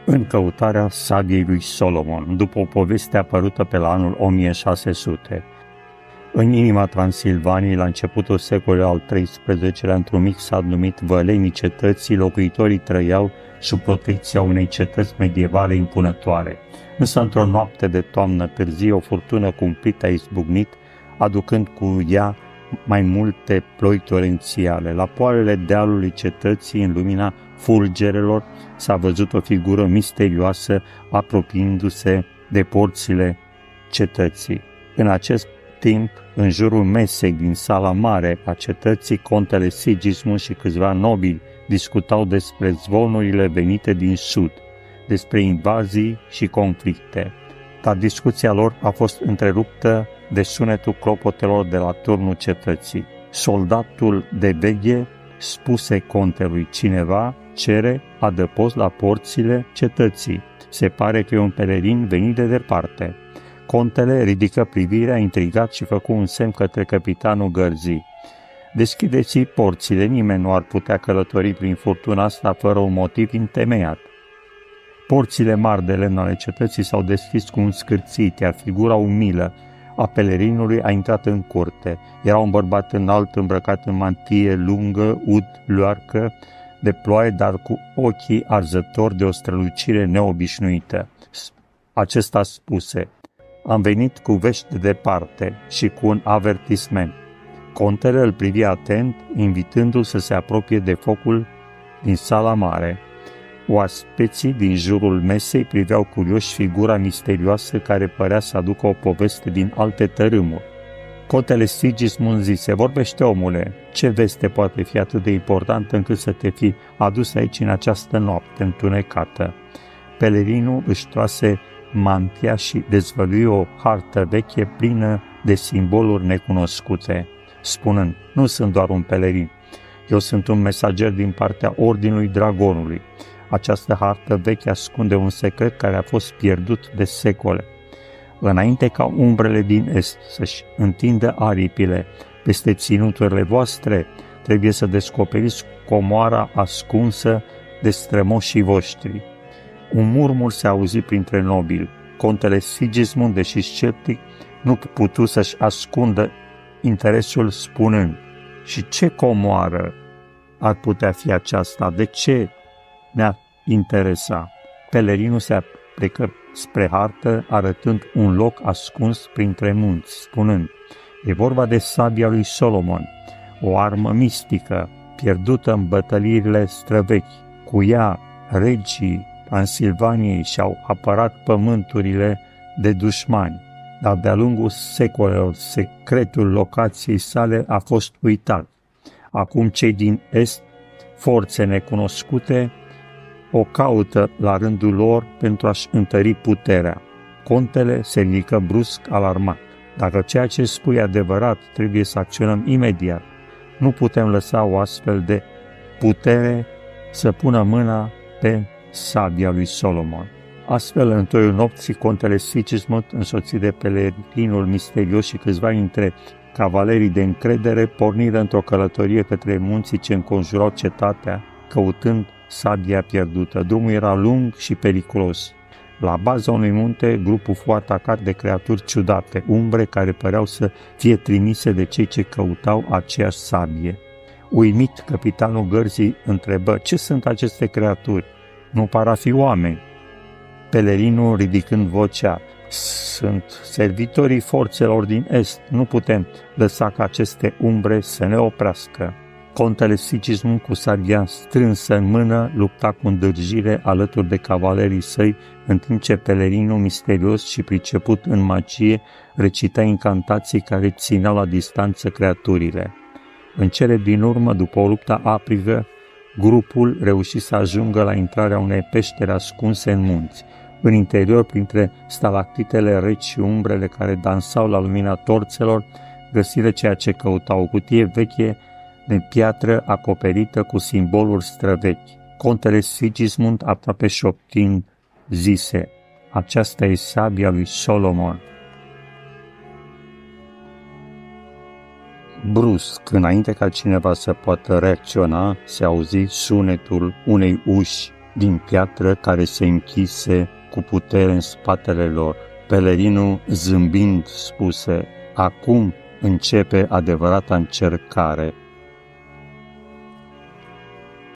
În căutarea sabiei lui Solomon, după o poveste apărută pe la anul 1600. În inima Transilvaniei, la începutul secolului al XIII-lea, într-un mic sat numit Vălenii Cetății, locuitorii trăiau sub protecția unei cetăți medievale impunătoare. Însă, într-o noapte de toamnă târzie, o furtună cumplită a izbucnit, aducând cu ea mai multe ploi torențiale. La poalele dealului cetății, în lumina fulgerelor, s-a văzut o figură misterioasă apropiindu-se de porțile cetății. În acest timp, în jurul mesei din sala mare a cetății, contele Sigismund și câțiva nobili discutau despre zvonurile venite din sud, despre invazii și conflicte. Dar discuția lor a fost întreruptă de sunetul clopotelor de la turnul cetății. Soldatul de veghe spuse contelui: cineva cere adăpost la porțile cetății. Se pare că e un pelerin venit de departe. Contele ridică privirea intrigat și făcu un semn către căpitanul gărzii. Deschideți porțile, nimeni nu ar putea călători prin furtuna asta fără un motiv întemeiat. Porțile mari de lemn ale cetății s-au deschis cu un scârțit, iar figura umilă a pelerinului a intrat în curte. Era un bărbat înalt, îmbrăcat în mantie lungă, ud, luarcă, de ploaie, dar cu ochii arzători de o strălucire neobișnuită. Acesta spuse: am venit cu vești de departe și cu un avertisment. Contele îl privi atent, invitându-l să se apropie de focul din sala mare. Oaspeții din jurul mesei priveau curioși figura misterioasă care părea să aducă o poveste din alte tărâmuri. Contele Sigismund zise: vorbește, omule, ce veste poate fi atât de importantă încât să te fi adus aici în această noapte întunecată? Pelerinul își trase mantia și dezvălui o hartă veche plină de simboluri necunoscute, spunând: nu sunt doar un pelerin, eu sunt un mesager din partea Ordinului Dragonului. Această hartă veche ascunde un secret care a fost pierdut de secole. Înainte ca umbrele din est să-și întindă aripile peste ținuturile voastre, trebuie să descoperiți comoara ascunsă de strămoșii voștri. Un murmur se auzi printre nobili. Contele Sigismund, deși sceptic, nu putu să-și ascundă interesul, spunând: și ce comoară ar putea fi aceasta? De ce ne-ar interesa? Pelerinul se aplecă spre hartă, arătând un loc ascuns printre munți, spunând: e vorba de sabia lui Solomon, o armă mistică, pierdută în bătăliile străvechi. Cu ea, regii Transilvaniei și-au apărat pământurile de dușmani, dar de-a lungul secolelor secretul locației sale a fost uitat. Acum cei din est, forțe necunoscute, o caută la rândul lor pentru a-și întări puterea. Contele se ridică brusc, alarmat. Dacă ceea ce spui e adevărat, trebuie să acționăm imediat. Nu putem lăsa o astfel de putere să pună mâna pe sabia lui Solomon. Astfel, în toiul nopții, contele Sigismund, însoțit de pelerinul misterios și câțiva dintre cavalerii de încredere, porniră într-o călătorie către munții ce înconjurau cetatea, căutând sabia pierdută. Drumul era lung și periculos. La baza unui munte, grupul fu atacat de creaturi ciudate, umbre care păreau să fie trimise de cei ce căutau aceeași sabie. Uimit, căpitanul gărzii întrebă: ce sunt aceste creaturi? Nu par a fi oameni. Pelerinul, ridicând vocea: sunt servitorii forțelor din est, nu putem lăsa ca aceste umbre să ne oprească. Contele Sigismund, cu sabia strânsă în mână, lupta cu îndârjire alături de cavalerii săi, în timp ce pelerinul misterios și priceput în magie recita incantații care țineau la distanță creaturile. În cele din urmă, după o luptă aprigă, grupul reuși să ajungă la intrarea unei peșteri ascunse în munți. În interior, printre stalactitele reci și umbrele care dansau la lumina torțelor, găsiră ceea ce căutau: o cutie veche de piatră acoperită cu simboluri străvechi. Contele Sigismund, aproape șoptind, zise: aceasta e sabia lui Solomon. Brusc, înainte ca cineva să poată reacționa, se auzi sunetul unei uși din piatră care se închise cu putere în spatele lor. Pelerinul, zâmbind, spuse: acum începe adevărata încercare.